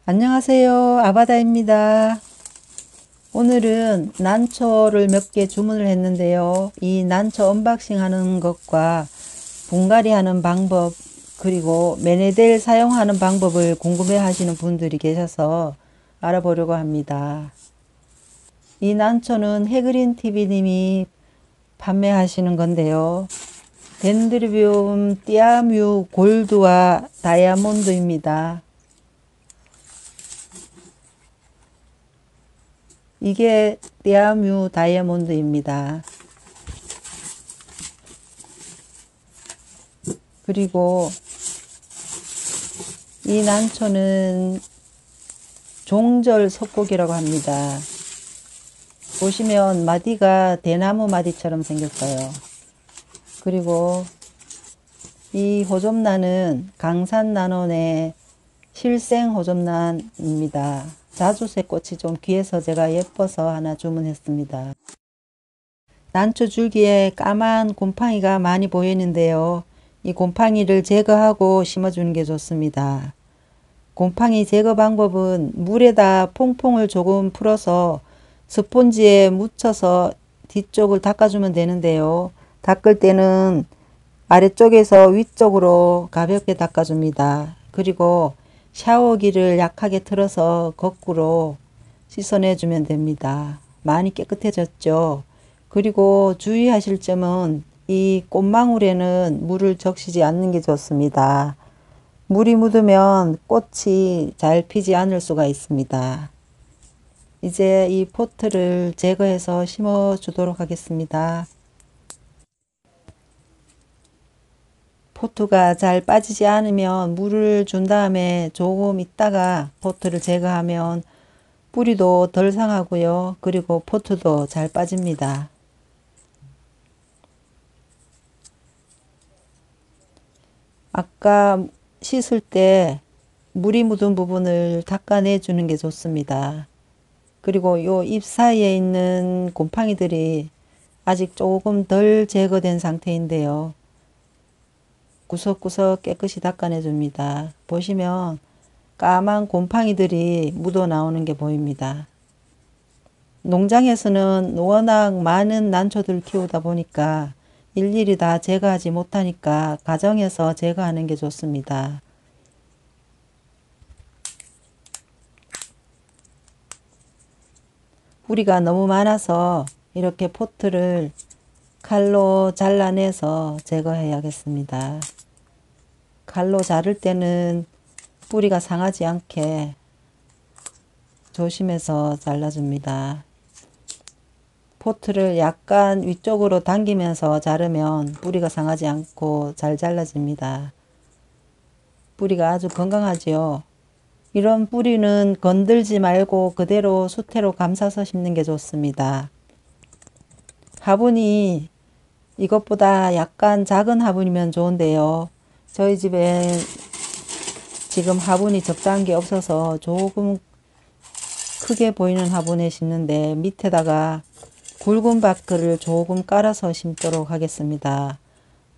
안녕하세요. 아바다입니다. 오늘은 난초를 몇 개 주문을 했는데요. 이 난초 언박싱 하는 것과 분갈이 하는 방법, 그리고 메네델 사용하는 방법을 궁금해 하시는 분들이 계셔서 알아보려고 합니다. 이 난초는 해그린 TV님이 판매하시는 건데요. 덴드리비움 띠아뮤 골드와 다이아몬드입니다. 이게 띠아뮤 다이아몬드입니다. 그리고 이 난초는 종절 석곡이라고 합니다. 보시면 마디가 대나무 마디처럼 생겼어요. 그리고 이 호접란은 강산난원의 실생 호접란입니다. 자주색 꽃이 좀 귀해서 제가 예뻐서 하나 주문했습니다. 난초 줄기에 까만 곰팡이가 많이 보이는데요. 이 곰팡이를 제거하고 심어주는 게 좋습니다. 곰팡이 제거 방법은 물에다 퐁퐁을 조금 풀어서 스폰지에 묻혀서 뒤쪽을 닦아주면 되는데요. 닦을 때는 아래쪽에서 위쪽으로 가볍게 닦아줍니다. 그리고 샤워기를 약하게 틀어서 거꾸로 씻어내주면 됩니다. 많이 깨끗해졌죠. 그리고 주의하실 점은 이 꽃망울에는 물을 적시지 않는 게 좋습니다. 물이 묻으면 꽃이 잘 피지 않을 수가 있습니다. 이제 이 포트를 제거해서 심어 주도록 하겠습니다. 포트가 잘 빠지지 않으면 물을 준 다음에 조금 있다가 포트를 제거하면 뿌리도 덜 상하고요. 그리고 포트도 잘 빠집니다. 아까 씻을 때 물이 묻은 부분을 닦아내 주는 게 좋습니다. 그리고 요 잎 사이에 있는 곰팡이들이 아직 조금 덜 제거된 상태인데요. 구석구석 깨끗이 닦아내 줍니다. 보시면 까만 곰팡이들이 묻어 나오는 게 보입니다. 농장에서는 워낙 많은 난초들 키우다 보니까 일일이 다 제거하지 못하니까 가정에서 제거하는 게 좋습니다. 뿌리가 너무 많아서 이렇게 포트를 칼로 잘라내서 제거해야겠습니다. 칼로 자를 때는 뿌리가 상하지 않게 조심해서 잘라줍니다. 포트를 약간 위쪽으로 당기면서 자르면 뿌리가 상하지 않고 잘 잘라집니다. 뿌리가 아주 건강하지요. 이런 뿌리는 건들지 말고 그대로 수태로 감싸서 심는 게 좋습니다. 화분이 이것보다 약간 작은 화분이면 좋은데요. 저희 집에 지금 화분이 적당한 게 없어서 조금 크게 보이는 화분에 심는데 밑에다가 굵은 바크를 조금 깔아서 심도록 하겠습니다.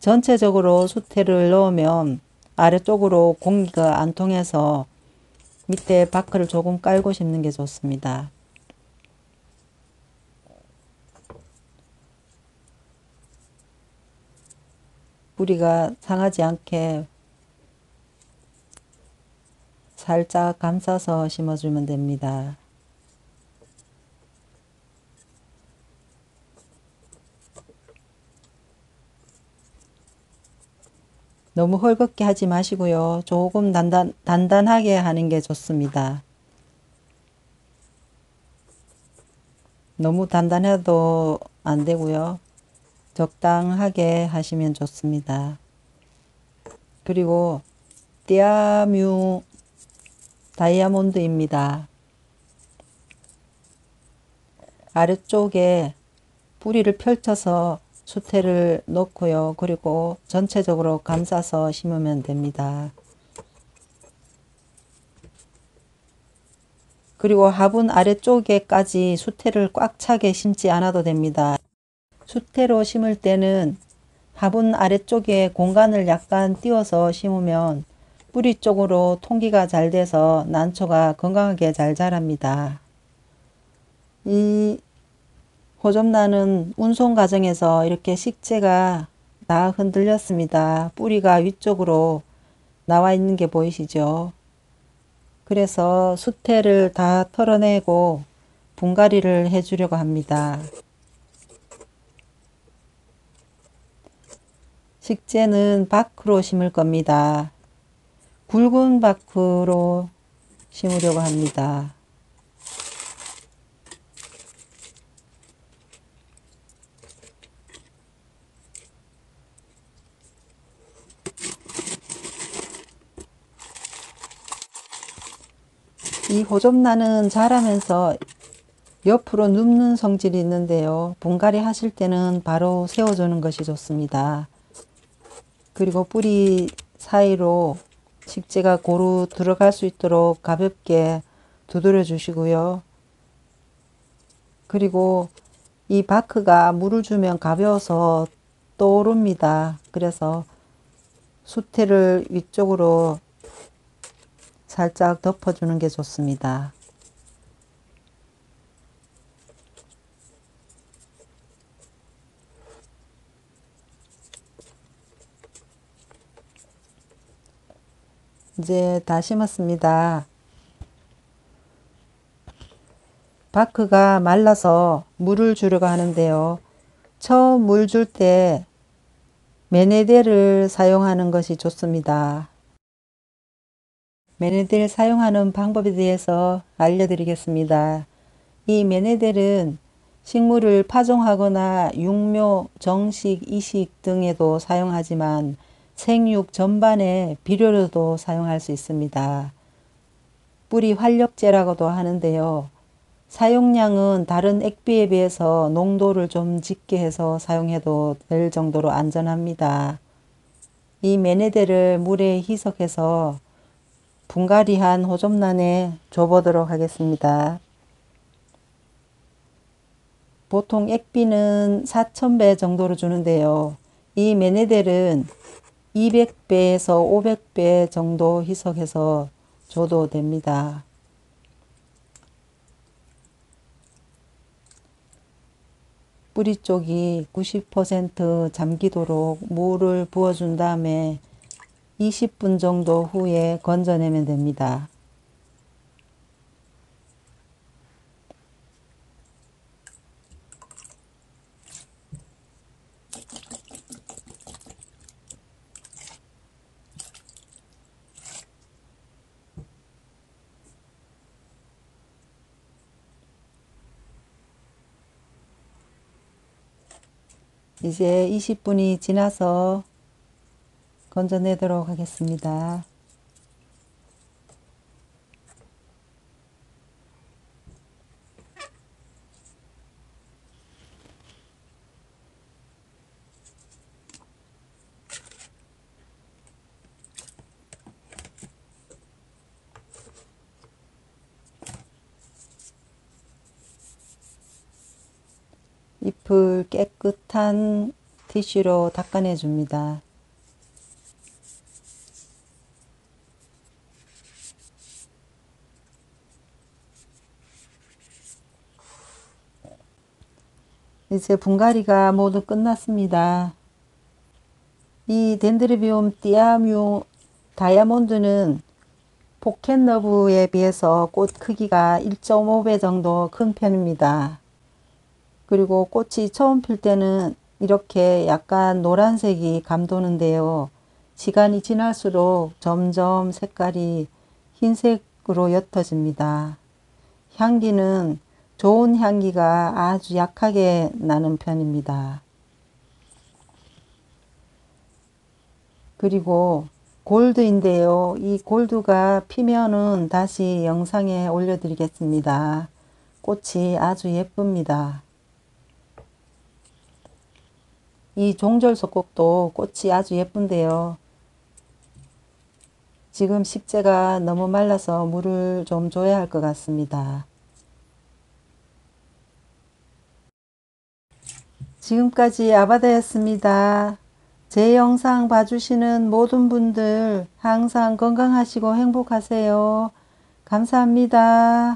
전체적으로 수태를 넣으면 아래쪽으로 공기가 안 통해서 밑에 바크를 조금 깔고 심는 게 좋습니다. 뿌리가 상하지 않게 살짝 감싸서 심어주면 됩니다. 너무 헐겁게 하지 마시고요. 조금 단단하게 하는 게 좋습니다. 너무 단단해도 안 되고요. 적당하게 하시면 좋습니다. 그리고 띠아뮤 다이아몬드입니다. 아래쪽에 뿌리를 펼쳐서 수태를 넣고요. 그리고 전체적으로 감싸서 심으면 됩니다. 그리고 화분 아래쪽에까지 수태를 꽉 차게 심지 않아도 됩니다. 수태로 심을 때는 화분 아래쪽에 공간을 약간 띄워서 심으면 뿌리 쪽으로 통기가 잘 돼서 난초가 건강하게 잘 자랍니다. 이 호접란은 운송 과정에서 이렇게 식재가 다 흔들렸습니다. 뿌리가 위쪽으로 나와 있는 게 보이시죠? 그래서 수태를 다 털어내고 분갈이를 해주려고 합니다. 식재는 밖으로 심을 겁니다. 굵은 밖으로 심으려고 합니다. 이 호접란은 자라면서 옆으로 눕는 성질이 있는데요. 분갈이 하실 때는 바로 세워주는 것이 좋습니다. 그리고 뿌리 사이로 식재가 고루 들어갈 수 있도록 가볍게 두드려 주시고요. 그리고 이 바크가 물을 주면 가벼워서 떠오릅니다. 그래서 수태를 위쪽으로 살짝 덮어주는 게 좋습니다. 이제 다 심었습니다. 바크가 말라서 물을 주려고 하는데요. 처음 물 줄 때 매네대를 사용하는 것이 좋습니다. 매네대를 사용하는 방법에 대해서 알려드리겠습니다. 이 매네델은 식물을 파종하거나 육묘, 정식, 이식 등에도 사용하지만 생육 전반에 비료로도 사용할 수 있습니다. 뿌리 활력제라고도 하는데요. 사용량은 다른 액비에 비해서 농도를 좀 짙게 해서 사용해도 될 정도로 안전합니다. 이 매네델을 물에 희석해서 분갈이한 호접란에 줘보도록 하겠습니다. 보통 액비는 4000배 정도로 주는데요. 이 매네델은 200배에서 500배 정도 희석해서 줘도 됩니다. 뿌리 쪽이 90% 잠기도록 물을 부어준 다음에 20분 정도 후에 건져내면 됩니다. 이제 20분이 지나서 건져내도록 하겠습니다. 잎을 깨끗한 티슈로 닦아내 줍니다. 이제 분갈이가 모두 끝났습니다. 이 덴드로비움 띠아뮤 다이아몬드는 포켓러브에 비해서 꽃 크기가 1.5배 정도 큰 편입니다. 그리고 꽃이 처음 필 때는 이렇게 약간 노란색이 감도는데요. 시간이 지날수록 점점 색깔이 흰색으로 옅어집니다. 향기는 좋은 향기가 아주 약하게 나는 편입니다. 그리고 골드인데요. 이 골드가 피면은 다시 영상에 올려드리겠습니다. 꽃이 아주 예쁩니다. 이 종절석곡도 꽃이 아주 예쁜데요. 지금 식재가 너무 말라서 물을 좀 줘야 할 것 같습니다. 지금까지 아바다였습니다. 제 영상 봐주시는 모든 분들 항상 건강하시고 행복하세요. 감사합니다.